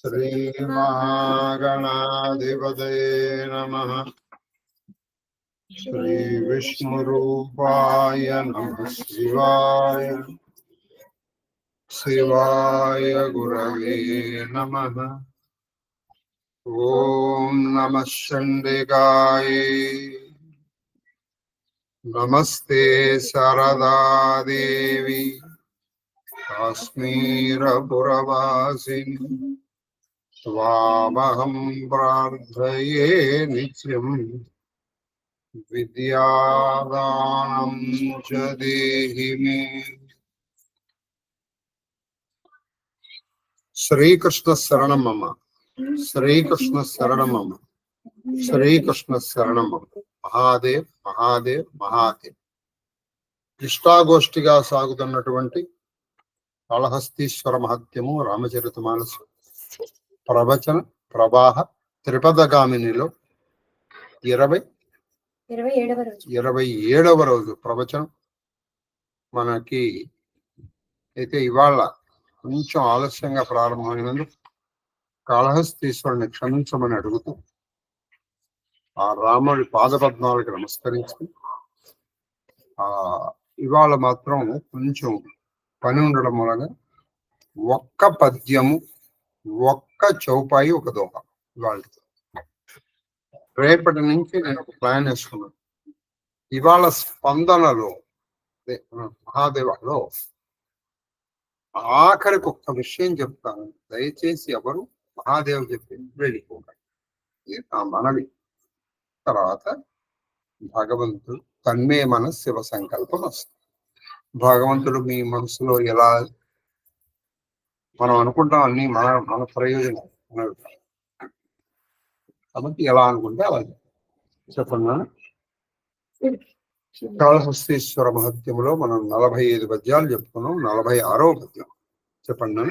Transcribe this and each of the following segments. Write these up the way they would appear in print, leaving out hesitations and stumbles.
श्रीमहागणाधिपतये नमः। श्रीविष्णुरूपाय नमः शिवाय। शिवाय गुरवे नमः। ओम नमः चंडिकाय। नमस्ते शारदा देवी काश्मीरपुरवासिनी त्वामहं प्रार्थये नित्यम् विद्यादानं च देहि मे। श्रीकृष्ण शरणं मम। श्रीकृष्ण शरणं मम। శ్రీకృష్ణ శరణం. మహాదేవ్ మహాదేవ్ మహాదేవ్. ఇష్టాగోష్ఠిగా సాగుతున్నటువంటి కాళహస్తీశ్వర మహత్యము రామచరితమానస ప్రవచన ప్రవాహ త్రిపదగామినిలో 27వ రోజు ప్రవచనం మనకి అయితే ఇవాళ కొంచెం ఆలస్యంగా ప్రారంభమైనందుకు కాళహస్తీశ్వరుని క్షమించమని అడుగుతూ ఆ రాముడి పాదపద్మాలకు నమస్కరించి ఇవాళ మాత్రం కొంచెం పని ఉండడం మూలంగా ఒక్క పద్యము ఒక్క చౌపాయి ఒక దోహ ఇవాళ. రేపటి నుంచి నేను ఒక ప్లాన్ వేసుకున్నాను. ఇవాళ స్పందనలో మహాదేవలో ఆఖరికి ఒక్క విషయం చెప్తాను. దయచేసి ఎవరు మహాదేవ్ చెప్పి వెళ్ళిపోకండి. ఇది నా మనవి. తర్వాత భగవంతుడు తన్మే మన శివ సంకల్పం వస్తుంది. భగవంతుడు మీ మనసులో ఎలా మనం అనుకుంటాం అన్ని మన మన ప్రయోజనం కాబట్టి ఎలా అనుకుంటే అలా చెప్పండి. కాళహస్తీశ్వర మహత్యంలో మనం 45 పద్యాలు చెప్పుకున్నాం. 46వ పద్యం చెప్పండి.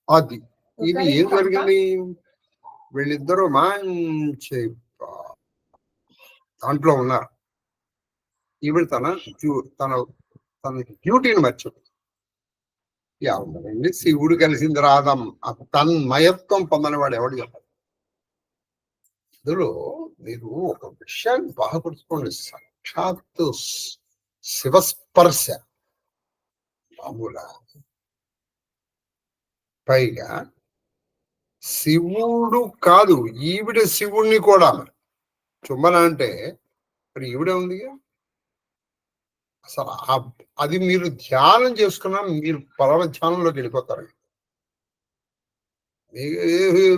అది ఇది ఏం జరిగింది? వీళ్ళిద్దరూ మంచి దాంట్లో ఉన్నారు. ఈవిడ తన డ్యూటీని మర్చిపోయింది. శివుడు కలిసింది రాధం తన్మయత్వం పొందనివాడు ఎవడు చెప్పాలి. ఇందులో మీరు ఒక విషయాన్ని బాగా గుర్తుకోండి. సాక్షాత్తు శివస్పర్శ మామూలా. పైగా శివుడు కాదు, ఈవిడ శివుణ్ణి కూడా మరి చుమ్మన అంటే మరి ఈవిడే ఉంది. అసలు అది మీరు ధ్యానం చేసుకున్నా మీరు పరమధ్యానంలోకి వెళ్ళిపోతారు.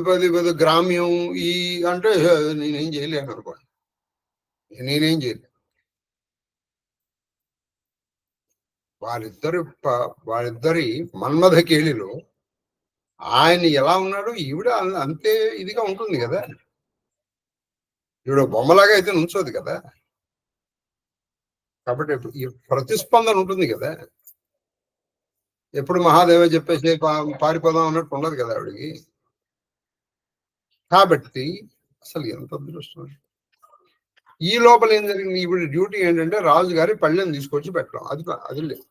10 గ్రామ్యం ఈ అంటే నేనేం చేయలేను అనుకోండి. నేనేం చేయలేను. వాళ్ళిద్దరి మన్మథ కేళిలో ఆయన ఎలా ఉన్నాడు, ఈవిడ అంతే ఇదిగా ఉంటుంది కదా. ఈవిడ బొమ్మలాగా అయితే నుంచోదు కదా. కాబట్టి ఈ ప్రతిస్పందన ఉంటుంది కదా. ఎప్పుడు మహాదేవ చెప్పేసి పారిపోదాం అన్నట్టు ఉండదు కదా ఆవిడికి. కాబట్టి అసలు ఎంత అదృష్టం. ఈ లోపల ఏం జరిగింది? ఈవిడ డ్యూటీ ఏంటంటే రాజుగారి పళ్ళెని తీసుకొచ్చి పెట్టడం. అది లేదు.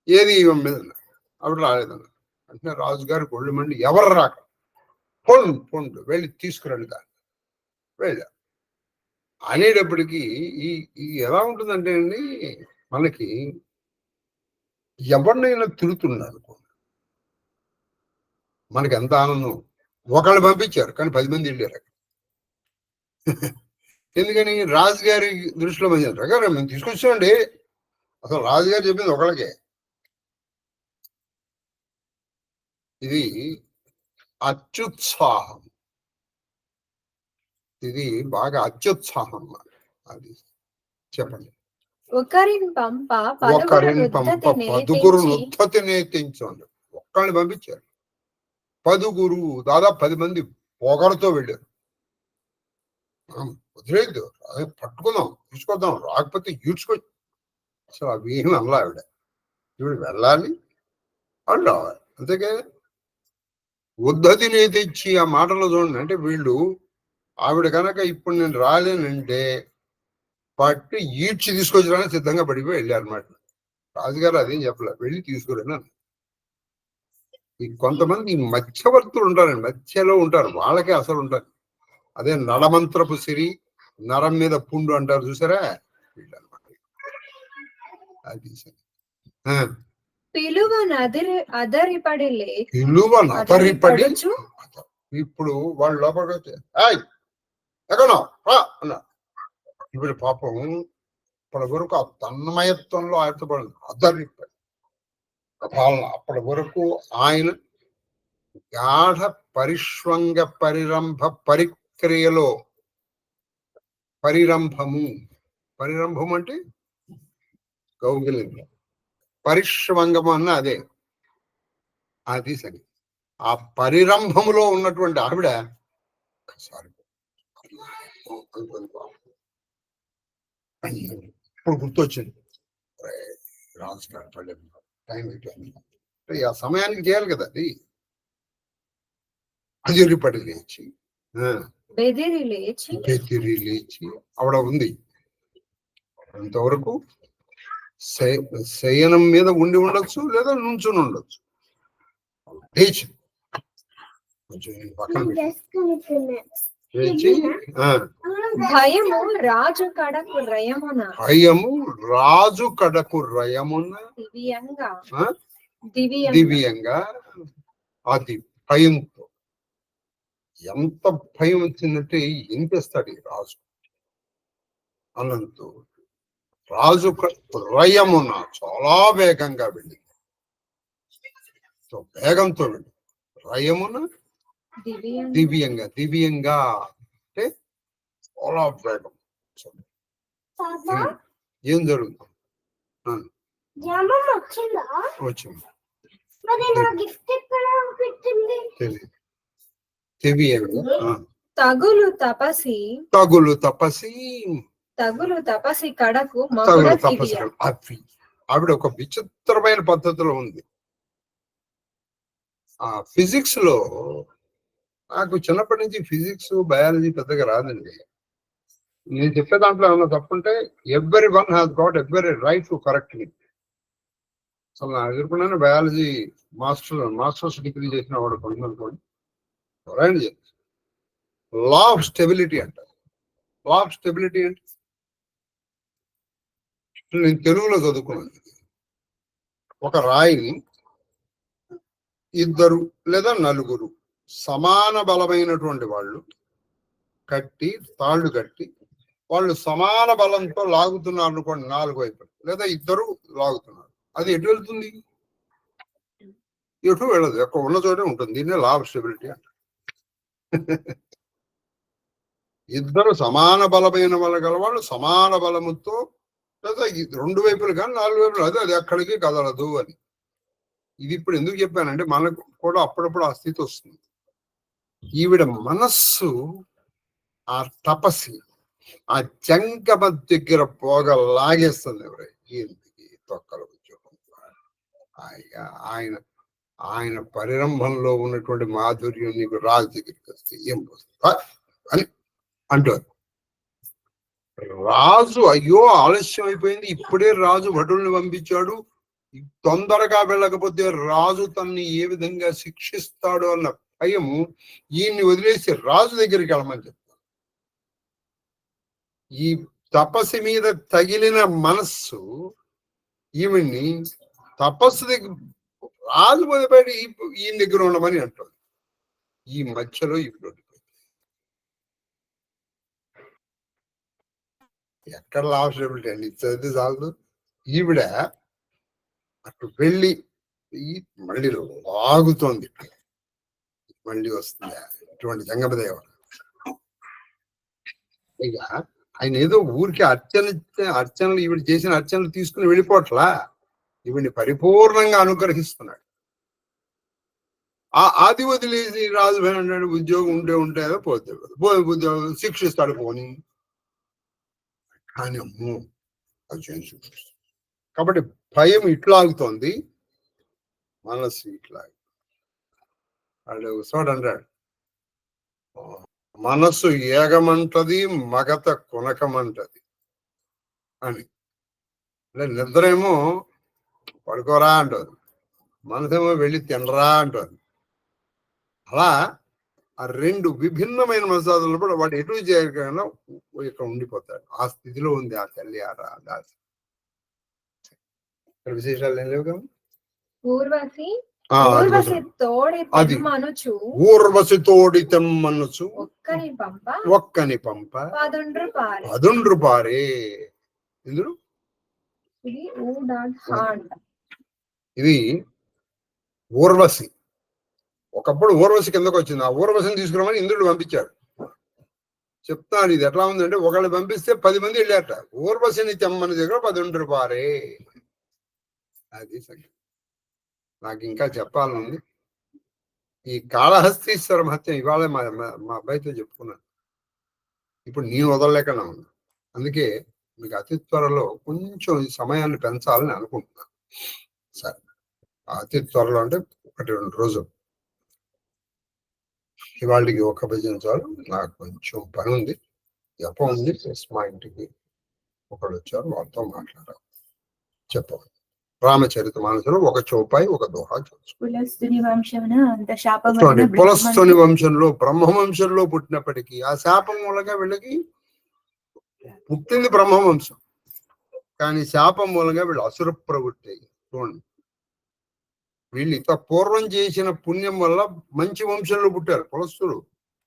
ఏది ఆవిడ రాలేదన్న అంటే రాజుగారి ఒళ్ళు మండి ఎవరు రాక పొండు వెళ్ళి తీసుకురండి దాన్ని వెళ్ళా అనేటప్పటికీ ఈ ఎలా ఉంటుందంటే అండి, మనకి ఎవరినైనా తిరుగుతున్నాడు అనుకోండి, మనకి ఎంత ఆనందం. ఒకళ్ళు పంపించారు కానీ 10 మంది వెళ్ళారు అక్కడ. ఎందుకని? రాజుగారి దృష్టిలో మంది అంటారు మేము తీసుకొచ్చామండి. అసలు రాజుగారు చెప్పింది ఒకళ్ళకే. ఇది అత్యుత్సాహం. ఇది బాగా అత్యుత్సాహం. అది చెప్పండి. ఒకరిని పంప పదుగురు ఉత్పత్తిని ఎత్తించండి. ఒక్కళ్ళని పంపించారు. 10 దాదాపు 10 మంది పొగరతో వెళ్ళారు. వదిలేదు, అదే పట్టుకుందాం, తీసుకొద్దాం, రాకపోతే ఈడ్చుకొచ్చి అసలు అవి ఏమి అనలా ఆవిడ. ఈవిడ వెళ్ళాలి అని రావాలి అంతేగా. ఉద్ధతిని తెచ్చి ఆ మాటలో చూడండి. అంటే వీళ్ళు ఆవిడ కనుక ఇప్పుడు నేను రాలేనంటే పట్టి ఈడ్చి తీసుకొచ్చడానికి సిద్ధంగా పడిపోయి వెళ్ళారు అన్నమాట. రాజుగారు అదేం చెప్పలేదు, వెళ్ళి తీసుకురాను. ఈ కొంతమంది మధ్యవర్తులు ఉంటారండి, మధ్యలో ఉంటారు, వాళ్ళకే అసలు ఉంటారు. అదే నడమంత్రపు సిరి నరం మీద పుండు అంటారు చూసారా, వీళ్ళనమాట. అది పిలువ అదరిపడి పిలువ నదరిపడి. ఇప్పుడు వాళ్ళు లోపలికి వచ్చి ఎక్కడో అన్నారు. ఇప్పుడు పాపం అప్పటి వరకు ఆ తన్మయత్వంలో ఆయనపడింది అదరిపడి పాలన. అప్పటి వరకు ఆయన గాఢ పరిష్వంగ పరిరంభ పరిక్రియలో, పరిరంభం అంటే కౌగిలింగం, పరిష్వంగం అన్న అదే, అది సరి. ఆ పరిరంభములో ఉన్నటువంటి ఆవిడ ఇప్పుడు గుర్తొచ్చింది, రాజుగారు టైం అయిపోయింది, ఆ సమయానికి చేయాలి కదా అది. అదిరిపడి లేచి బెదిరి లేచి ఆవిడ ఉంది. అంతవరకు శయనం మీద ఉండి ఉండొచ్చు, లేదా నుంచుని ఉండొచ్చు. లేచి కొంచెం పక్కన లేచి భయము రాజు కడకు రయమున దివ్యంగా అది భయంతో. ఎంత భయం వచ్చిందంటే ఎంతేస్తాడు ఈ రాజు అనంతో. రాజు రయమున చాలా వేగంగా వెళ్ళింది, వేగంతో వెళ్ళి రయమున దివ్యంగా అంటే చాలా వేగం. ఏం జరుగుతుంది? వచ్చింది తగులు తపసి కడకు అవి. ఆవిడ ఒక విచిత్రమైన పద్ధతిలో ఉంది. ఆ ఫిజిక్స్ లో నాకు చిన్నప్పటి నుంచి ఫిజిక్స్ బయాలజీ పెద్దగా రాదండి. నేను చెప్పే దాంట్లో ఏమన్నా తప్పుంటే every one has got every right to correct me. అసలు నా ఎదుర్కొన్నాను బయాలజీ మాస్టర్స్ డిగ్రీ చేసిన వాడు కొంతమంది లా ఆఫ్ స్టెబిలిటీ అంటారు. లా ఆఫ్ స్టెబిలిటీ అంటే నేను తెలుగులో చదువుకున్నాను. ఒక రాయిని ఇద్దరు లేదా నలుగురు సమాన బలమైనటువంటి వాళ్ళు తాళ్ళు కట్టి వాళ్ళు సమాన బలంతో లాగుతున్నారు అనుకోండి, 4 వైపులు, లేదా ఇద్దరు లాగుతున్నారు, అది ఎటు వెళ్తుంది? ఎటు వెళ్ళదు, ఎక్కడ ఉన్న చోటే ఉంటుంది. దీన్నే లా ఆఫ్ స్టెబిలిటీ అంట. ఇద్దరు సమాన బలమైన వాళ్ళు సమాన బలముతో, లేదా 2 వైపులు కానీ 4 వైపులు, అది ఎక్కడికి కదలదు అని. ఇది ఇప్పుడు ఎందుకు చెప్పానంటే మనకు కూడా అప్పుడప్పుడు ఆ స్థితి వస్తుంది. ఈవిడ మనస్సు ఆ తపస్సి ఆ జంగమ దగ్గర పోగా లాగేస్తుంది. ఏంటికి తొక్కల ఉద్యోగం. ఆయన పరిరంభంలో ఉన్నటువంటి మాధుర్యం నీకు రాజు దగ్గరికి వస్తే ఏం అని అంటారు. రాజు అయ్యో ఆలస్యం అయిపోయింది, ఇప్పుడే రాజు భటుల్ని పంపించాడు, తొందరగా వెళ్ళకపోతే రాజు తన్ని ఏ విధంగా శిక్షిస్తాడు అన్న భయము ఈయన్ని వదిలేసి రాజు దగ్గరికి వెళ్ళమని చెప్తాడు. ఈ తపస్సు మీద తగిలిన మనస్సు ఈవిడ్ని తపస్సు దగ్గర రాజు మొదలుపెట్టి ఈయన దగ్గర ఉండమని అంటాడు. ఈ మధ్యలో ఇప్పుడు ఎక్కడ లాభం అండి, చదివితే చాలదు. ఈవిడ అటు వెళ్ళి మళ్ళీ లాగుతోంది, మళ్ళీ వస్తుంది ఇటువంటి జంగమదేవ. ఇక ఆయన ఏదో ఊరికి అర్చనలు ఈవిడ చేసిన అర్చనలు తీసుకుని వెళ్ళిపోవట్లా, ఈవిడ్ని పరిపూర్ణంగా అనుగ్రహిస్తున్నాడు. ఆది వదిలేసి రాజు అన్నాడు, ఉద్యోగం ఉంటే పోతే ఉద్యోగం శిక్షిస్తాడు పోని కానీ అమ్మో అది చేసి. కాబట్టి భయం ఇట్లాగుతోంది, మనస్సు ఇట్లా. వాళ్ళు చూడంటాడు, మనస్సు ఏగమంటది, మగత కొనకమంటది. అని. అంటే నిద్ర ఏమో పడుకోరా అంటారు, మనసేమో వెళ్ళి తినరా అంటారు. అలా ఆ రెండు విభిన్నమైన మనసాదులు కూడా వాడు ఎటు చేయకుండా ఇక్కడ ఉండిపోతాడు. ఆ స్థితిలో ఉంది ఆ తల్లి ఆ దాసి. ఇక్కడ విశేషాలు ఏం లేవు కదా. ఊర్వశి అది తోడి తెమ్మనుచు ఊర్వశి తోడి తెమ్మనుచు ఒక్కని పంప పదుండ్రు పారే. ఇందులో ఇది ఊర్వశి. ఒకప్పుడు ఊర్వశి కిందకు వచ్చింది. ఆ ఊర్వశిని తీసుకురామని ఇంద్రుడు పంపించాడు. చెప్తాను ఇది ఎట్లా ఉందంటే, ఒకళ్ళు పంపిస్తే 10 మంది వెళ్ళారట. ఊర్వశిని తెమ్మని దగ్గర 10 పారే. అది సంగతి. నాకు ఇంకా చెప్పాలనుంది. ఈ కాళహస్తీశ్వర మహత్యం ఇవాళ మా అబ్బాయితో చెప్పుకున్నాను. ఇప్పుడు నేను వదలలేకుండా ఉంది. అందుకే మీకు అతి త్వరలో కొంచెం ఈ సమయాన్ని పెంచాలని అనుకుంటున్నాను. సరే, అతి త్వరలో అంటే 1-2 రోజులు. ఇవాళకి ఒక భజన చాలు. నాకు కొంచెం పని ఉంది, జపం ఉంది. మా ఇంటికి ఒకళ్ళు వచ్చారు, వాళ్ళతో మాట్లాడాలి. చెప్పండి. రామచరిత మానసులో ఒక చౌపాయి ఒక దోహా చూడండి. పులస్తుని వంశంలో బ్రహ్మవంశంలో పుట్టినప్పటికీ ఆ శాపం మూలంగా వీళ్ళకి పుట్టింది బ్రహ్మవంశం, కానీ శాపం మూలంగా వీళ్ళు అసుర ప్రవృత్తి. చూడండి, వీళ్ళు ఇంత పూర్వం చేసిన పుణ్యం వల్ల మంచి వంశంలో పుట్టారు పులస్తులు,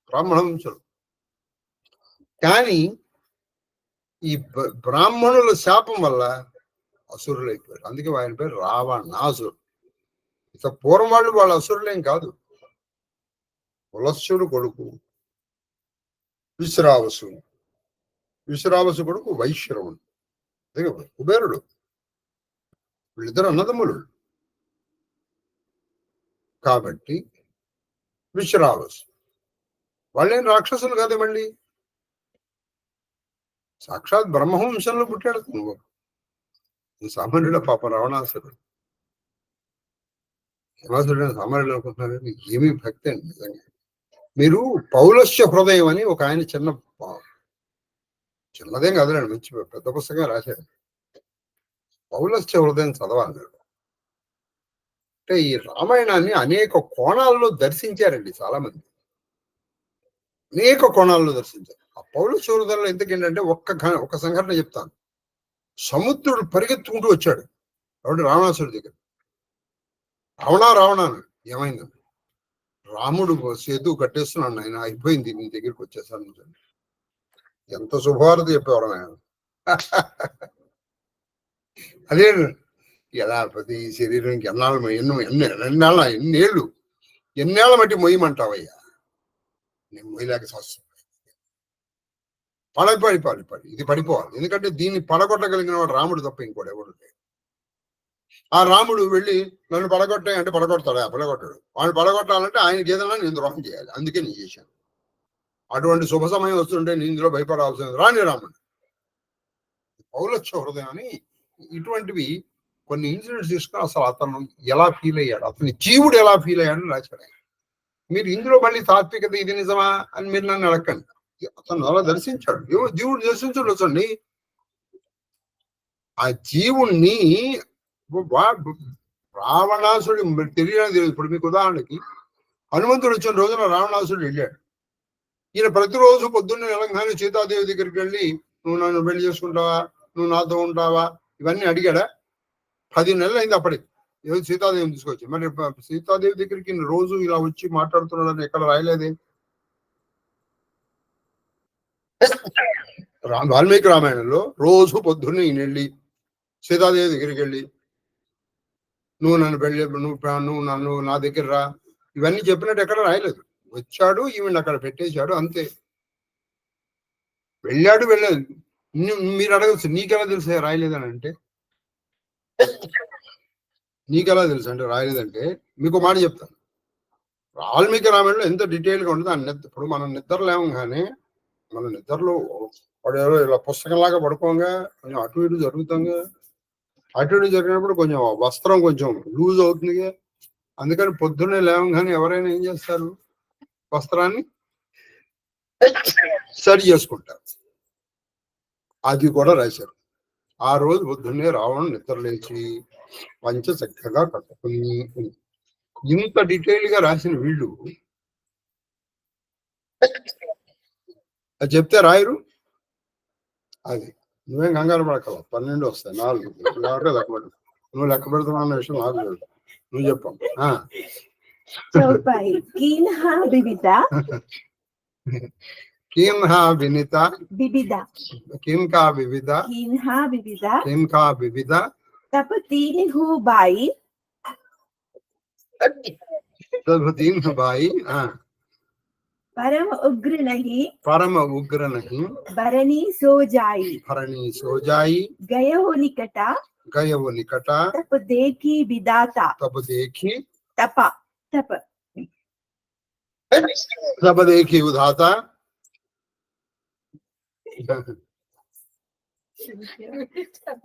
బ్రాహ్మణ వంశులు. కానీ ఈ బ్రాహ్మణుల శాపం వల్ల అసురులు అయిపోయారు. అందుకే ఆయన పేరు రావణాసురుడు. ఇక పూర్వం వాళ్ళు అసురులేం కాదు. పులస్సుడు కొడుకు విశ్రావసు, విశ్రావసు కొడుకు వైశ్రవుడు, అదే కుబేరుడు. వీళ్ళిద్దరు అన్నదమ్ములు. కాబట్టి విశ్రావసు వాళ్ళేం రాక్షసులు కాదే, మళ్ళీ సాక్షాత్ బ్రహ్మవంశంలో పుట్టాడు. నువ్వు సామాన్యుడ పాప రావణాసురుడు. హిమాసురుడు సామాన్యుడు అనుకుంటున్నారు, ఏమీ భక్తి అండి నిజంగా. మీరు పౌలస్య హృదయం అని ఒక ఆయన చిన్నదేం కదలండి, మంచి పెద్ద పుస్తకంగా రాశాడు. పౌలస్య హృదయం చదవాలి. అంటే ఈ రామాయణాన్ని అనేక కోణాల్లో దర్శించారండి చాలా మంది, అనేక కోణాల్లో దర్శించారు. ఆ పౌలస్య హృదయంలో ఎందుకేంటంటే ఒక్క సంఘటన చెప్తాను. సముద్రుడు పరిగెత్తుకుంటూ వచ్చాడు కాబట్టి రావణాసుడి దగ్గర. రావణాను ఏమైందండి? రాముడు సేతు కట్టేస్తున్నాడు, ఆయన అయిపోయింది, నీ దగ్గరికి వచ్చేసాను. ఎంత శుభవార్త చెప్పేవారు ఆయన. అదే ఎలా ప్రతి శరీరానికి ఎన్నేళ్ల మట్టి మొయ్యమంటావయ్యా? నేను మొయ్యలేక శాస్త్రం పడి ఇది పడిపోవాలి. ఎందుకంటే దీన్ని పడగొట్టగలిగిన వాడు రాముడు తప్ప ఇంకోటి ఎవరు లేడు. ఆ రాముడు వెళ్ళి నన్ను పడగొట్టాయి అంటే పడగొడతాడా? పడగొట్టాడు. వాడిని పడగొట్టాలంటే ఆయనకి ఏదైనా నేను ద్రోహం చేయాలి. అందుకే నేను చేశాను. అటువంటి శుభ సమయం వస్తుంటే నేను ఇందులో భయపడాల్సింది రాని రాముడు. పౌలస్య హృదయం అని ఇటువంటివి కొన్ని ఇన్సిడెంట్స్ తీసుకుని అసలు అతను ఎలా ఫీల్ అయ్యాడు, అతని జీవుడు ఎలా ఫీల్ అయ్యాడని రాశాడు. మీరు ఇందులో మళ్ళీ తాత్వికత ఇది నిజమా అని మీరు నన్ను అడగండి. అతను అలా దర్శించాడు. జీవుడు దర్శించండి. ఆ జీవుణ్ణి రావణాసుడు తెలియదు. ఇప్పుడు మీకు ఉదాహరణకి హనుమంతుడు వచ్చిన రోజున రావణాసుడు వెళ్ళాడు. ఈయన ప్రతిరోజు పొద్దున్నే తెలంగాణ సీతాదేవి దగ్గరికి వెళ్ళి నువ్వు నన్ను పెళ్లి చేసుకుంటావా, నువ్వు నాతో ఉంటావా, ఇవన్నీ అడిగాడా? 10 నెలలు అయింది అప్పటికి. ఏదో సీతాదేవిని తీసుకొచ్చి. మరి సీతాదేవి దగ్గరికి రోజు ఇలా వచ్చి మాట్లాడుతున్నాడని ఎక్కడ రాయలేదే. వాల్మీకి రామాయణంలో రోజు పొద్దున్నే ఈయన వెళ్ళి సీతాదేవి దగ్గరికి వెళ్ళి నువ్వు నన్ను పెళ్లి, నువ్వు నన్ను నా దగ్గర రా, ఇవన్నీ చెప్పినట్టు ఎక్కడ రాయలేదు. వచ్చాడు, ఈవెన్ అక్కడ పెట్టేశాడు, అంతే. వెళ్ళాడు. మీరు అడగచ్చు, నీకెలా తెలుసు రాయలేదని అంటే, నీకెలా తెలుసు అంటే రాయలేదంటే మీకు మాట చెప్తాను. వాల్మీకి రామాయణంలో ఎంత డీటెయిల్గా ఉంటుంది. ఇప్పుడు మనం నిద్ర లేవగానే మన నిద్రలో వాడు ఎవరో ఇలా పుస్తకంలాగా పడుకోగా కొంచెం అటు ఇటు జరుగుతాంగా. అటు ఇటు జరిగినప్పుడు కొంచెం వస్త్రం కొంచెం లూజ్ అవుతుంది. అందుకని పొద్దున్నే లేవగానే ఎవరైనా ఏం చేస్తారు, వస్త్రాన్ని సరి చేసుకుంటారు. అది కూడా రాశారు. ఆ రోజు పొద్దున్నే రావణుడు నిద్రలేచి పంచ చక్కగా కట్టుకుని, ఇంత డీటెయిల్ గా రాసిన వీళ్ళు అది చెప్తే రాయరు. అది నువ్వేం కంగారు పడకల, 12 వస్తాయి, 4 కాబట్టి లెక్క పెట్టు. నువ్వు లెక్క పెడుతున్నావు అన్న విషయం నాకు తెలుసు, నువ్వు చెప్పావు. చౌపాయి కీన్హా వివిధ కింహా వినిత వివిధ కింకా వివిధ కీన్హా వివిధ కింకా వివిధ तप तीन हु बाई तब 3 भाई परम उग्र नहीं परम उग्र नहीं भरनी सो जाई भरनी सो जाई गय हो निकटा गय वो निकटा तप देखी विदाता तब देखी तपा तप तब देखी उदाता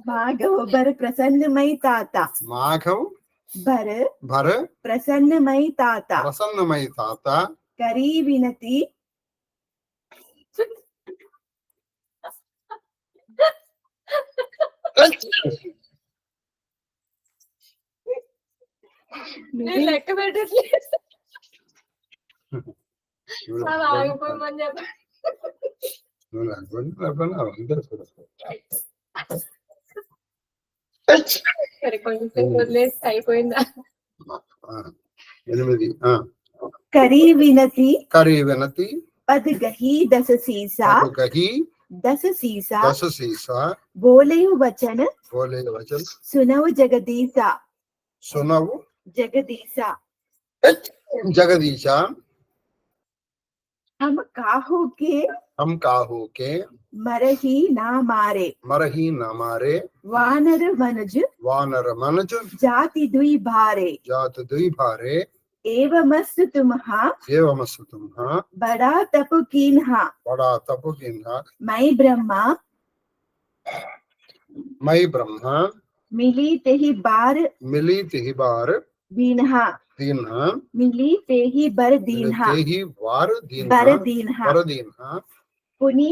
माघव भर प्रसन्नमय ताता माघव भर प्रसन्नमय ताता प्रसन्नमय ताता करी विनती లెక్క పెట్టట్లేదు. అలా ఆగిపోమని చెప్పి సరే కొంచెం వదిలేసి అయిపోయిందా? 8 करी विनती करी विनती पद गही दस सीसा कही 10 सीसा 10 सीसा बोले वचन बोले वचन सुनव जगदीसा सुनव जगदीसा जगदीशा हम काहो के मरही ना मारे न मारे वानर मनुज जाति दुई भारे एवमस्तु तुम्हा बड़ा तप कीन्हा मैं ब्रह्मा मिली तेहि बार दीन्हा मिली तेहि बर दीन्हा बर दीन्हा पुनी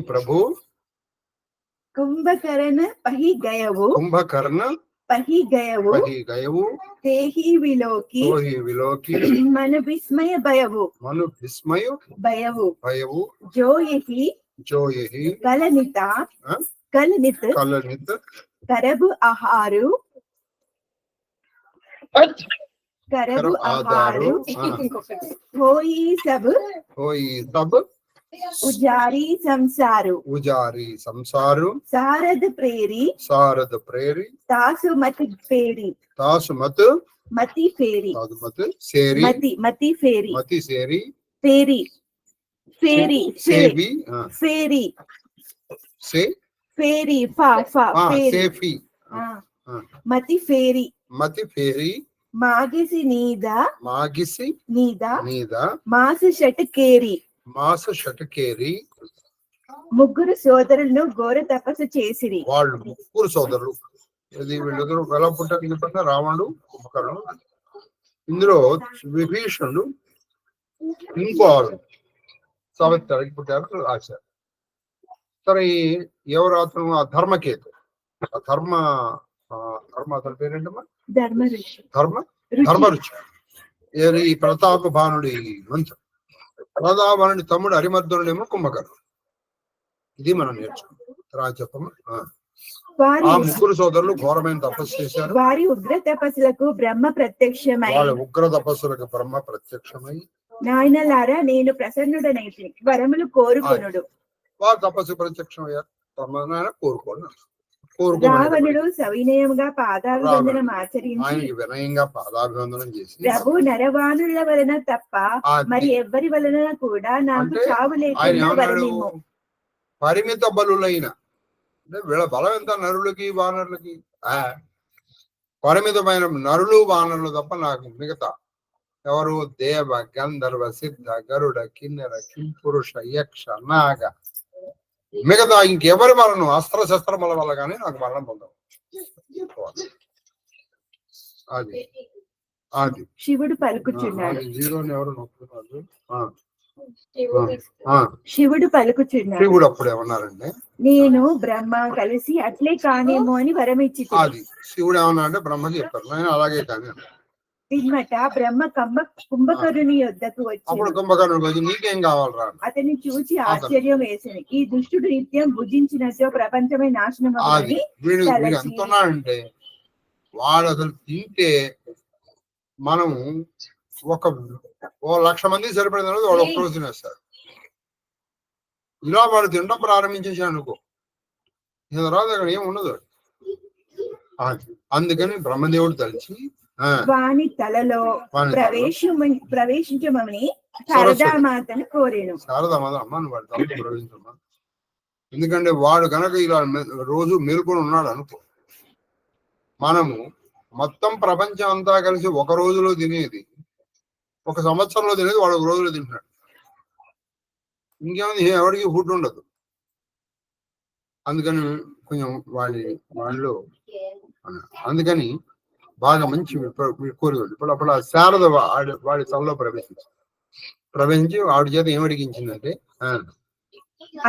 प्रभु कुंभकर्ण पही गयवु तेहि विलोकी मन विस्मय भयवु जो यही कलनित करबु आहारु होई सब उजारी संसारु सारद प्रेरी तासु मत मति फेरी मति फेरी फा फेरी मति फेरी मागिसी नीदा मास షటకేరి ముగ్గురు సోదరులను ఘోర తపస్సు చేసిరి. వాళ్ళు ముగ్గురు సోదరులు, ఇది వీళ్ళిద్దరు ఎలా పుట్టారు చెప్పండి, రావణుడు కుంభకర్ణుడు. ఇందులో విభీషణుడు ఇంకో సావిత్రికి పుట్టారు రాశారు. సరే ఎవరు అతను? ఆ ధర్మకేతు. ఆ ధర్మ అతని పేరేంటమ్మా? ధర్మరుచి. ఈ ప్రతాప భానుడి మంత్రం. ప్రతాపానుడి తమ్ముడు హరిమర్దనుడేమో కుంభకర్ణుడు. ఇది మనం నేర్చుకున్నాం. చెప్పమ్మా. ఆ ముగ్గురు సోదరులు ఘోరమైన తపస్సు చేశారు. వారి ఉగ్ర తపస్సులకు బ్రహ్మ ప్రత్యక్షమై నాయనలారా నేను ప్రసన్నుడనైతి వరములు కోరుకొనుడు. వారు తపస్సు ప్రత్యక్షమయ్యారు. కోరుకోండి. రావణుడు సవినయముగా పాదాభివందనం ఆచరించి ఆయనకి వినయంగా పాదాభివందనం చేసి, ప్రభు నరవాణుల వలన తప్ప మరి ఎవ్వరి వలన కూడా నాకు చావు లేకుండా వరనిమ్ము. పరిమిత బలులైన అంటే వీళ్ళ బలం ఎంత? నరులకి వానరులకి పరిమితమైన నరులు వానరులు తప్ప నాకు మిగతా ఎవరు? దేవ గంధర్వ సిద్ధ గరుడ కిన్నెర కింపురుష యక్ష నాగ మిగతా ఇంకెవరి మరణం అస్త్రశస్త్రముల వల్ల కానీ నాకు మరణం పొందవు. అది శివుడు పలుకుచున్నాడు. జీరోని ఎవరు నొక్కుతున్నారు? శివుడు పలుకుచున్నాడు. శివుడు అప్పుడు ఏమన్నారంటే, నేను బ్రహ్మ కలిసి అట్లే కానేమో అని వరమిచ్చి అది శివుడు ఏమన్నా అంటే బ్రహ్మకి చెప్పారు, నేను అలాగే కానీ అన్నాడు. పిమ్మట బ్రహ్మ కుంభకరుని యొద్దకు అప్పుడు వచ్చి కుంభకర్ణుడు వచ్చి నీకేం కావాలరా అని. అతన్ని చూసి ఆశ్చర్యం వేసింది. ఈ దుష్టుడు నిత్యం భుజించినట్టు ప్రపంచమే నాశనం అది అవ్వని వీడు తలచి ఎంత ఉన్నాడంటే, వాడు అసలు తింటే మనం ఓ 1,00,000 మంది సరిపడిన తర్వాత వాడు ఒక్కరోజు తినేస్తాడు. ఇలా వాడు తినడం ప్రారంభించేసాడు అనుకో, నేను తర్వాత అక్కడ ఏమి ఉండదు. అందుకని బ్రహ్మదేవుడు తలిచి వాని తలలో ప్రవేశించమని శారదామాతను కోరేను. శారదామాత అమ్మ నువ్వు వాడి తల ప్రవేశించమ్మా, ఎందుకంటే వాడు కనుక ఇలా రోజు మేల్కొని ఉన్నాడు అనుకో, మనము మొత్తం ప్రపంచం అంతా కలిసి ఒక రోజులో తినేది 1 సంవత్సరంలో తినేది వాడు 1 రోజులో తింటున్నాడు. ఇంకేముంది, ఎవరికి ఫుడ్ ఉండదు. అందుకని కొంచెం వాళ్ళు అందుకని బాగా మంచి కోరికలు. ఇప్పుడు అప్పుడు ఆ శారద వాడి తలలో ప్రవేశించి ఆవిడ చేత ఏమడిగించిందంటే,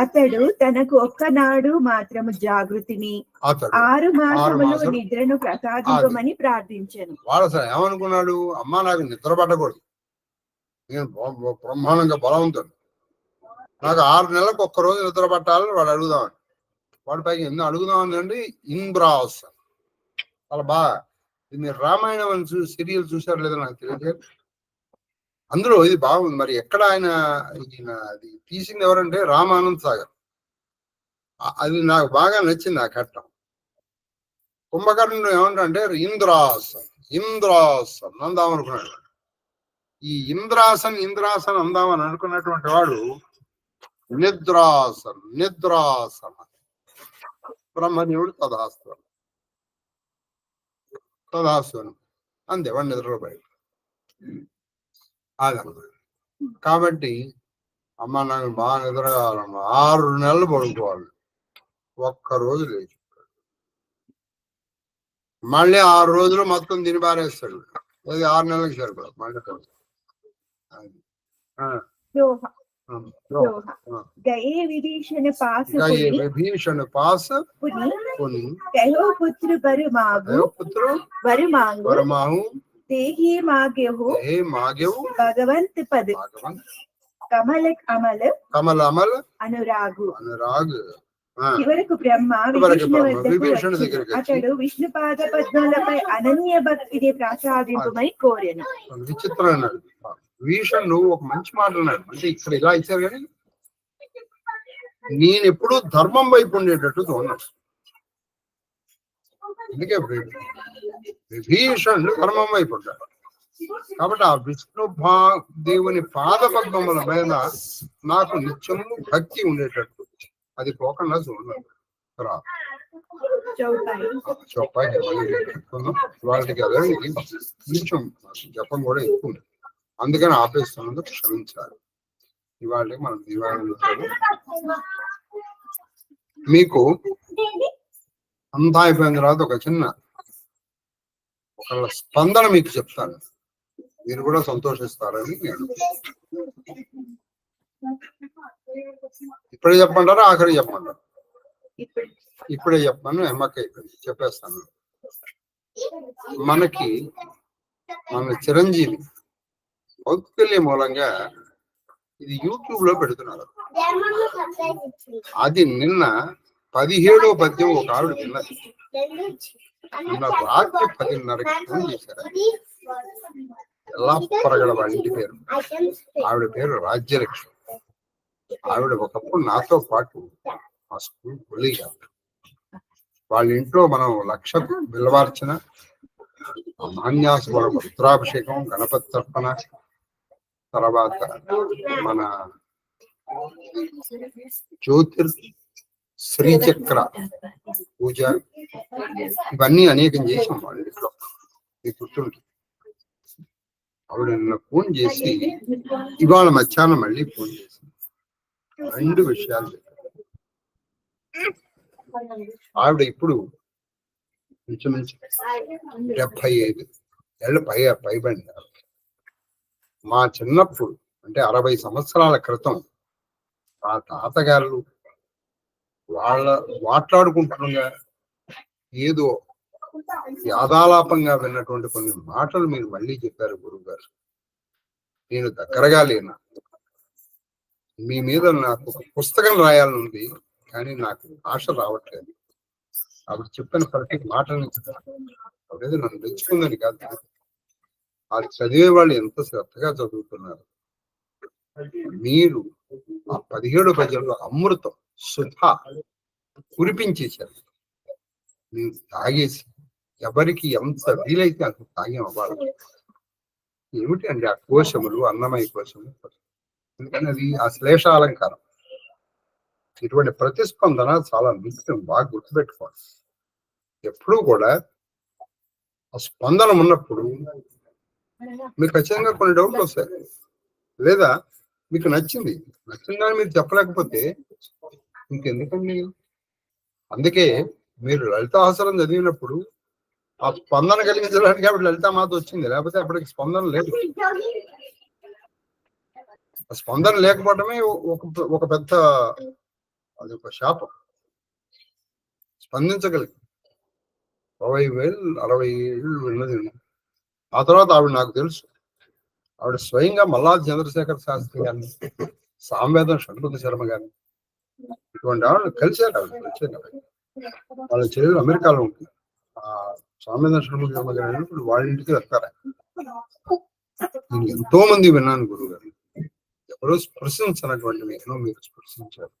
అతడు తనకు ఒక్కనాడు మాత్రము జాగృతిని 6 మాసములు నిద్రను ప్రసాదించమని ప్రార్థించాను. వాడు అసలు ఏమనుకున్నాడు, అమ్మా నాకు నిద్ర పట్టకూడదు, నేను బ్రహ్మాండంగా బలవంతుడు, నాకు 6 నెలలకు 1 రోజు నిద్ర పట్టాలని వాడు అడుగుదామని. వాడి పైకి ఎందుకు అడుగుదామని అంటే ఇంద్రాస్ చాలా బాగా. మీరు రామాయణం సీరియల్ చూసారు లేదా నాకు తెలియదు, అందులో ఇది బాగుంది. మరి ఎక్కడ ఈయన అది తీసింది ఎవరంటే రామానంద్ సాగర్. అది నాకు బాగా నచ్చింది ఆ ఘట్టం. కుంభకర్ణుడు ఏమంటే ఇంద్రాసన్ అందాం అనుకున్నాడు. ఈ ఇంద్రాసన్ అందామని అనుకున్నటువంటి వాడు నిద్రాసన్ బ్రహ్మదేవుడు తదాస్తు అంతే, వాడు నిద్రపోయాడు. కాబట్టి అమ్మ నాకు బాగా నిద్ర కావాలమ్మా, 6 నెలలు పడుకోవాలి, 1 రోజు లేచి మళ్ళీ 6 రోజులు మొత్తం తిని పారేస్తాడు. అది 6 నెలలకు సరిపోదు మళ్ళీ. విభీషణ పాస్ వరుమాహు భగవంత్ పద కమల అమల్ అనురాగు. చివరకు బ్రహ్మ విభీషణ వద్దకు అతడు విష్ణుపాద పద్మలపై అనన్య భక్తిని ప్రసాదింపమని కోరెను. విచిత్రం విభీషణుడు ఒక మంచి మాట అన్నాడు. అంటే ఇక్కడ ఇలా ఇచ్చారు కానీ నేను ఎప్పుడు ధర్మం వైపు ఉండేటట్టు చూడన్నాడు. అందుకే విభీషణుడు ధర్మం వైపు ఉంటాడు. కాబట్టి ఆ విష్ణు దేవుని పాద పద్మముల మీద నాకు నిత్యము భక్తి ఉండేటట్టు, అది పోకుండా చూడలేదు. వాళ్ళకి అదే కొంచెం జపం కూడా ఎక్కువ ఉంది, అందుకని ఆపేస్తున్నందుకు క్షమించాలి. ఇవాళ మనం దివాళి మీకు అంతా అయిపోయిన తర్వాత ఒక చిన్న స్పందన మీకు చెప్తాను, మీరు కూడా సంతోషిస్తారని నేను. ఇప్పుడే చెప్పమంటారా ఆఖరి చెప్పమంటారా? ఇప్పుడే చెప్పాను, ఎమ్మకి అయిపోయింది, చెప్పేస్తాను. మన చిరంజీవి కౌతుల్య మూలంగా ఇది యూట్యూబ్ లో పెడుతున్నారు. అది నిన్న 17వ పద్యం ఒక ఆవిడ విన్నది. నిన్న రాత్రి 10:30కి ఫోన్ చేశారు. ఎలా పొరగడ వాళ్ళ ఇంటి పేరు, ఆవిడ పేరు రాజ్యలక్ష్మి. ఆవిడ ఒకప్పుడు నాతో పాటు మా స్కూల్ కొలీగ్. వాళ్ళ ఇంట్లో మనం 1,00,000 బిల్వార్చన, మాన్యాస రుద్రాభిషేకం, గణపతి తర్పణ, తర్వాత మన శ్రీచక్ర పూజ, ఇవన్నీ అనేకం చేసాం వాళ్ళ ఇంట్లో. మీకు గుర్తుంటుంది. ఆవిడ నిన్న ఫోన్ చేసి ఇవాళ మధ్యాహ్నం మళ్ళీ ఫోన్ చేసి 2 విషయాలు చెప్పారు. ఆవిడ ఇప్పుడు ఇంచుమించు 75 ఏళ్ళు పైబడింది. మా చిన్నప్పుడు అంటే 60 సంవత్సరాల క్రితం ఆ తాతగారు వాళ్ళ మాట్లాడుకుంటుండగా ఏదో యాదాలాపంగా విన్నటువంటి కొన్ని మాటలు మీరు మళ్ళీ చెప్పారు గురువు గారు. నేను దగ్గరగా లేను, మీ మీద నాకు ఒక పుస్తకం రాయాలని ఉంది, కానీ నాకు ఆశ రావట్లేదు. ఆవిడ చెప్పిన ప్రతి మాటని అదేదో నన్ను తెచ్చుకుందని కాదు, అది చదివే వాళ్ళు ఎంత శ్రద్ధగా చదువుతున్నారు. మీరు ఆ 17 పద్యంలో అమృతం సుధా కురిపించేశారు. మీరు తాగేసి ఎవరికి ఎంత వీలైతే అంత తాగేం అవ్వాలి. ఏమిటి అండి ఆ కోశములు, అన్నమయ కోశములు, ఎందుకని అది ఆ శ్లేష అలంకారం. ఇటువంటి ప్రతిస్పందన చాలా ముఖ్యం, బాగా గుర్తుపెట్టుకోవాలి. ఎప్పుడూ కూడా ఆ స్పందన ఉన్నప్పుడు మీకు ఖచ్చితంగా కొన్ని డౌట్లు వస్తాయి, లేదా మీకు నచ్చిందని మీరు చెప్పలేకపోతే ఇంకెందుకండి. అందుకే మీరు లలితాసనం చదివినప్పుడు ఆ స్పందన కలిగించడానికి అప్పుడు లలితామాత వచ్చింది, లేకపోతే అప్పటికి స్పందన లేదు. ఆ స్పందన లేకపోవడమే ఒక పెద్ద అది ఒక శాపం. స్పందించగలిగి 60 ఏళ్ళు ఉన్నది. ఆ తర్వాత ఆవిడ నాకు తెలుసు, ఆవిడ స్వయంగా మల్లాది చంద్రశేఖర శాస్త్రి గారిని, సామవేదం షణ్ముఖ శర్మ గారిని, ఇటువంటి ఆవిడ కలిశారు. వాళ్ళ చెల్లెలు అమెరికాలో ఉంటుంది. ఆ సామవేదం షణ్ముఖ శర్మ గారు ఇప్పుడు వాళ్ళ ఇంటికి వెళ్తారు. నేను ఎంతో మంది విన్నాను గురువు గారు, ఎవరో స్పృశించినటువంటి ఎన్నో మీరు స్పృశించారు.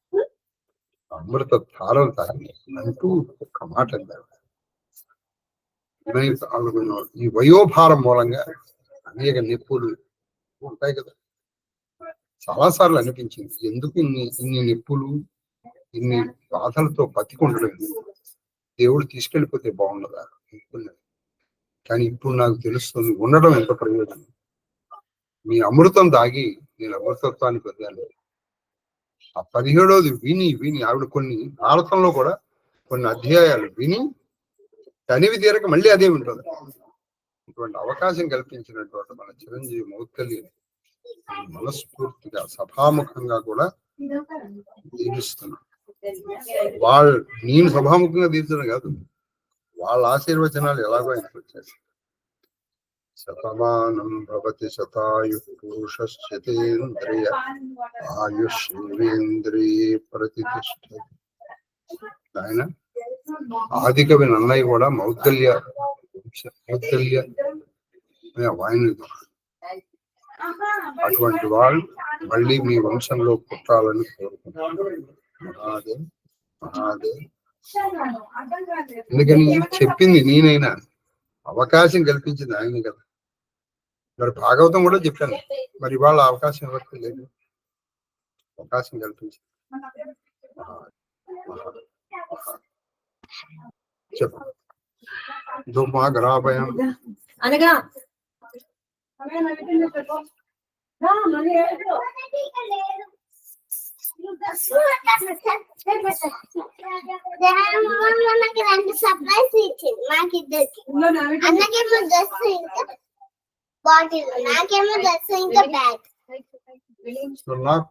అమృత ధారలు తాగి అంటూ ఒక్క మాట అన్నారు. ఈ వయోభారం మూలంగా అనేక నొప్పులు ఉంటాయి కదా. చాలాసార్లు అనిపించింది, ఎందుకు ఇన్ని నొప్పులు, ఇన్ని బాధలతో బతికుండడం, దేవుడు తీసుకెళ్ళిపోతే బాగుండదా అనుకున్నాను. కానీ ఇప్పుడు నాకు తెలుస్తుంది ఉండడం ఎంత ప్రయోజనం. మీ అమృతం దాగి నేను అమృతత్వాన్ని పొందాను. ఆ 17వది విని ఆవిడ కొన్ని భారతంలో కూడా కొన్ని అధ్యాయాలు విని తనివి తీరక మళ్ళీ అదే ఉంటుంది. ఇటువంటి అవకాశం కల్పించినటువంటి మన చిరంజీవి మౌద్గల్య మనస్ఫూర్తిగా సభాముఖంగా కూడా దీవిస్తున్నాను. నేను సభాముఖంగా దీవించడం కాదు, వాళ్ళ ఆశీర్వచనాలు ఎలాగో ఆయనకు వచ్చేసి. శతమానం భవతి శతాయు పురుషేంద్రియ ఆయుష్ేంద్రియే ప్రతిష్ఠతి. ఆయన ఆదికవి నన్నయ్య కూడా మౌద్గల్య వాయిని. అటువంటి వాళ్ళు మళ్ళీ మీ వంశంలో పుట్టాలని కోరుకుంటున్నారు. మహాదేవ్. ఎందుకని చెప్పింది నేనైనా, అవకాశం కల్పించింది ఆయన కదా. మరి భాగవతం కూడా చెప్పాను, మరి వాళ్ళ అవకాశం ఎవరికి లేదు, అవకాశం కల్పించింది. చెప్పు ధూమాగ్రాభయం అనగా సర్ప్రైజ్ ఇచ్చింది మాకిద్దరికి. అన్నకేమో డ్రెస్ ఇంకా బాటిల్, నాకేమో డ్రెస్ ఇంకా బ్యాగ్. నాకు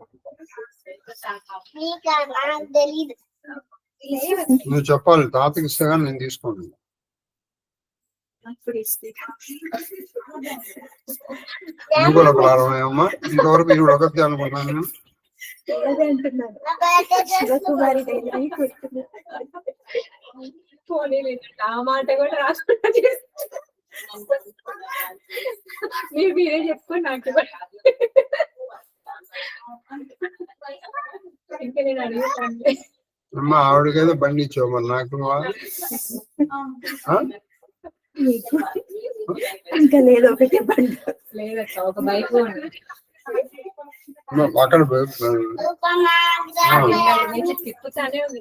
తెలీదు. నువ్వు చెప్పాలి, తాతకి ఇస్తేగా నేను తీసుకోండి. నువ్వు కూడా ప్రారంభమయ్యమ్మా, ఇంతవరకు ఇప్పుడు ఒకటి అనుకుంటున్నాను. ఆ మాట కూడా రాసుకుంటా మీరే చెప్పుకోండి. నాకు ఇంకా నేను అడుగుతాను. అమ్మా ఆవిడకేదో బండి ఇచ్చావు, మరి నాకు ఇంకా లేదు, ఒకటే బండి లేదక్క, ఒక బైక్ అక్కడ తిప్పుతానే ఉంది.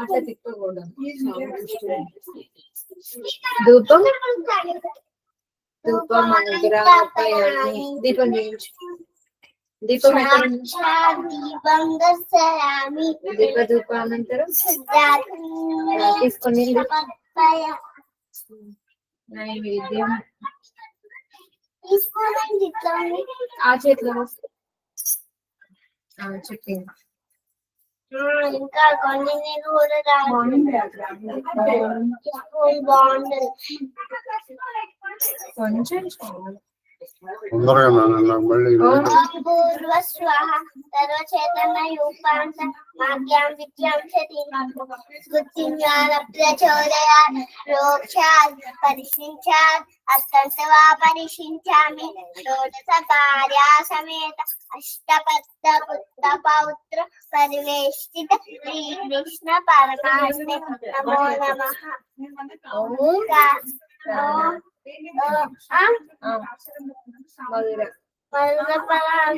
అట్లా తిప్పకూడదు. ధూపం ధూపం దీపం దీపం దీప ధూపానంతరం తీసుకొని నైవేద్యం ఈ స్పూన్ ఏంటి ఇట్లా ఉంది? ఆ చేతిలో చెప్పింది ఇంకా కొన్ని నేను కూడా రాదు. స్పూన్ బాగుండదు. కొంచెం చాలు. తొందరగా నాకు మళ్ళీ పూర్వ స్వాహ సర్వచేతన యూపాంత మాగ్యాం విద్యాం గుర్తించాల ప్రచోదయాత్ రోక్షాత్ పరిశించాత్ అత్తంతవా పరిశించామి షోడశ భార్యా సమేత అష్టపత్త పుత్ర పౌత్ర పరివేష్టిత శ్రీ కృష్ణ పరమాత్మే నమో నమః.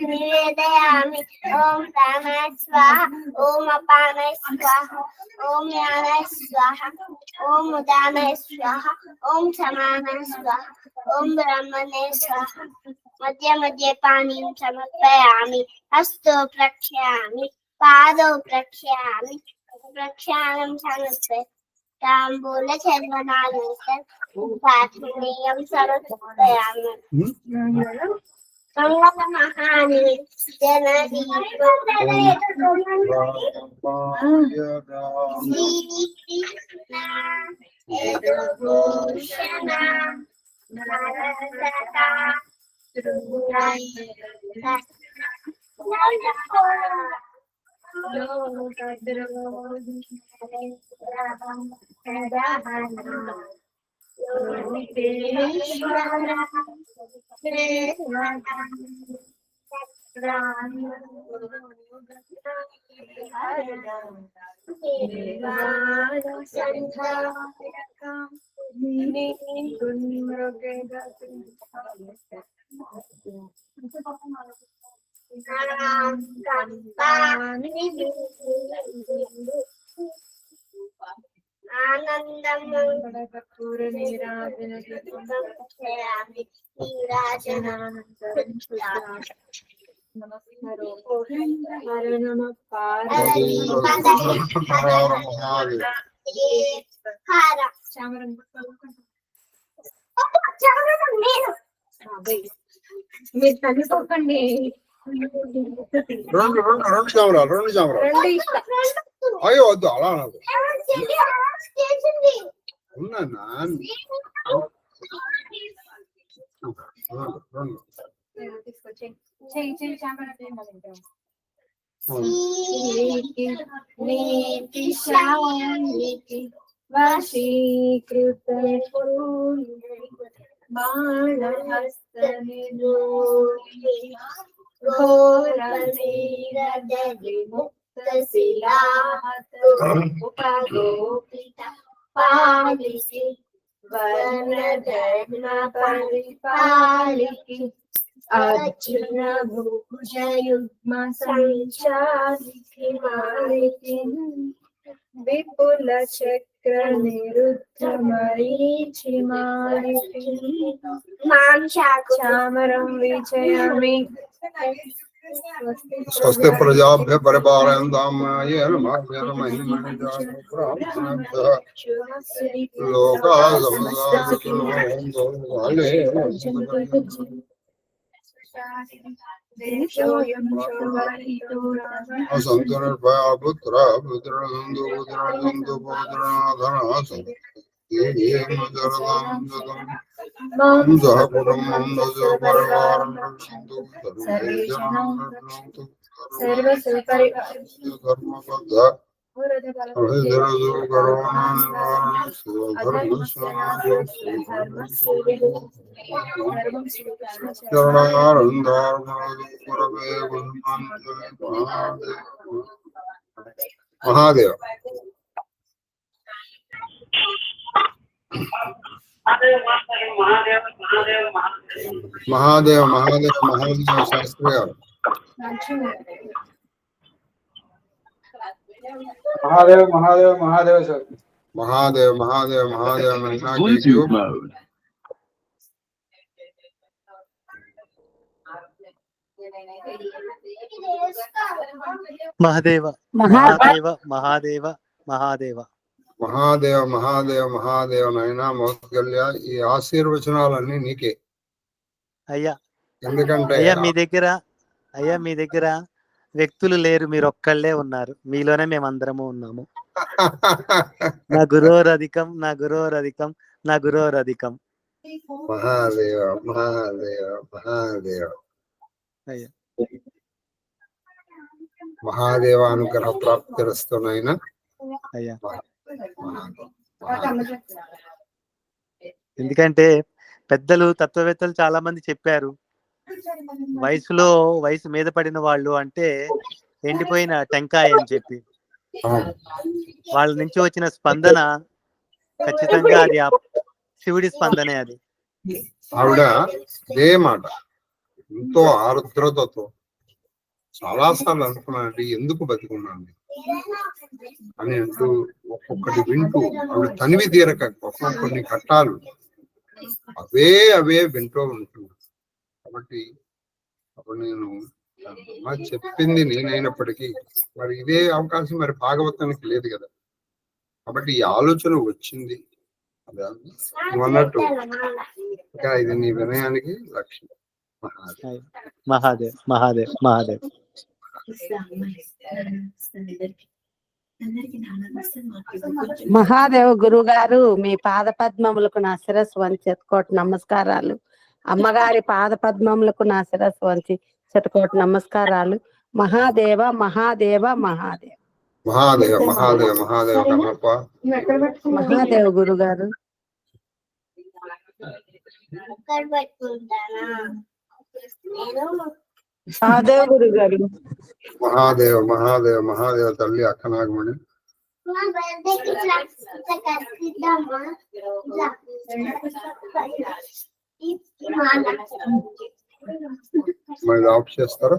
నివేదయామి. ఓం ప్రాణాయ స్వాహ, ఓం అపానాయ స్వాహ, ఓం యానాయ స్వాహ, ఓం ఉదానాయ స్వాహ, ఓం సమానాయ స్వాహ, ఓం బ్రహ్మణే స్వాహ. మధ్య మధ్య పానీయం సమర్పయామి. హస్తో ప్రక్షామి, పాదో ప్రక్షామి, ప్రక్షాళనం సమర్పయ తాంబూల చర్వనానంతరం పాత్మీయం సమర్పయామి. మహాని ఆనందం మీరు తల్లిపోకండి. రెండు చామరాలు రెండు ఇష్టం. అయ్యో వద్దు అలా నాకు ఉన్నా తీసుకొచ్చి చెయ్యి చామర వశీకృత బాణహస్తని ఘోర విముక్త శిలాగోపిత పాలికి వర్ణధర్మ పరిపాలికి అర్జున భుజయుగ్మ సంచారికి మాలికి విపుల చక్ర నిరుద్ధ మరీచి మాలికి చామరం విజయమి. స్వస్తి ప్రజాభ్య పరిపాలయంతాం లోకా సంతుర్భయ పుత్ర పుత్రనందు పుత్రనందు పుత్రనాథన మహాదేవ మహాదేవ మహాదేవ మహాదేవ శాస్త్రి గారు మహాదేవ మహాదేవ మహాదేవ సార్ మహాదేవ మహాదేవ మహాదేవ మహాదేవ మహాదేవ మహాదేవ మహాదేవ మహాదేవ మహాదేవ మహాదేవ నైనా మౌద్గల్య ఈ ఆశీర్వచనాలన్నీ నీకే. అయ్యా ఎందుకంటే అయ్యా మీ దగ్గర వ్యక్తులు లేరు, మీరు ఒక్కళ్ళే ఉన్నారు, మీలోనే మేము అందరము ఉన్నాము. నా గురోరధికం నా గురోరధికం నా గురోరధికం. మహాదేవ మహాదేవ మహాదేవ అయ్యా మహాదేవ అనుగ్రహ ప్రాప్తిరస్తునైనా అయ్యా ఎందుకంటే పెద్దలు తత్వవేత్తలు చాలా మంది చెప్పారు, వయసు మీద పడిన వాళ్ళు అంటే ఎండిపోయిన టెంకాయ అని చెప్పి. వాళ్ళ నుంచి వచ్చిన స్పందన ఖచ్చితంగా అది ఆ శివుడి స్పందనే. అది ఆవిడ ఇదే మాట ఎంతో ఆరుద్రతతో చాలాసార్లు అనుకున్నానంటే ఎందుకు బతికున్నాను అని అంటూ ఒక్కొక్కటి వింటూ ఆవిడ తనివి తీరక ఒక్కొక్కరిని కట్టాలు అవే వింటూ ఉంటున్నాను. కాబట్టి అప్పుడు నేను చెప్పింది నేనైనప్పటికీ మరి ఇదే అవకాశం మరి భాగవతానికి లేదు కదా. కాబట్టి ఈ ఆలోచన వచ్చింది నువ్వు అన్నట్టు, ఇంకా ఇది నీ వినయానికి లక్ష్యం. మహాదేవ్ మహాదేవ్ మహాదేవ్. మహాదేవ గురువు గారు, మీ పాద పద్మములకు నా శిరస్సు వంచి శతకోటి నమస్కారాలు. అమ్మగారి పాద పద్మములకు నా శిరస్సు వంచి శతకోటి నమస్కారాలు. మహాదేవ మహాదేవ మహాదేవ మహాదేవ మహాదేవ మహాదేవ కన్నప్ప. మహాదేవ గురువు గారు. మహాదేవ గురువు గారు. మహాదేవ మహాదేవ మహాదేవ తల్లి అక్క నాగమణి. మరి ఆఫ్ చేస్తారా?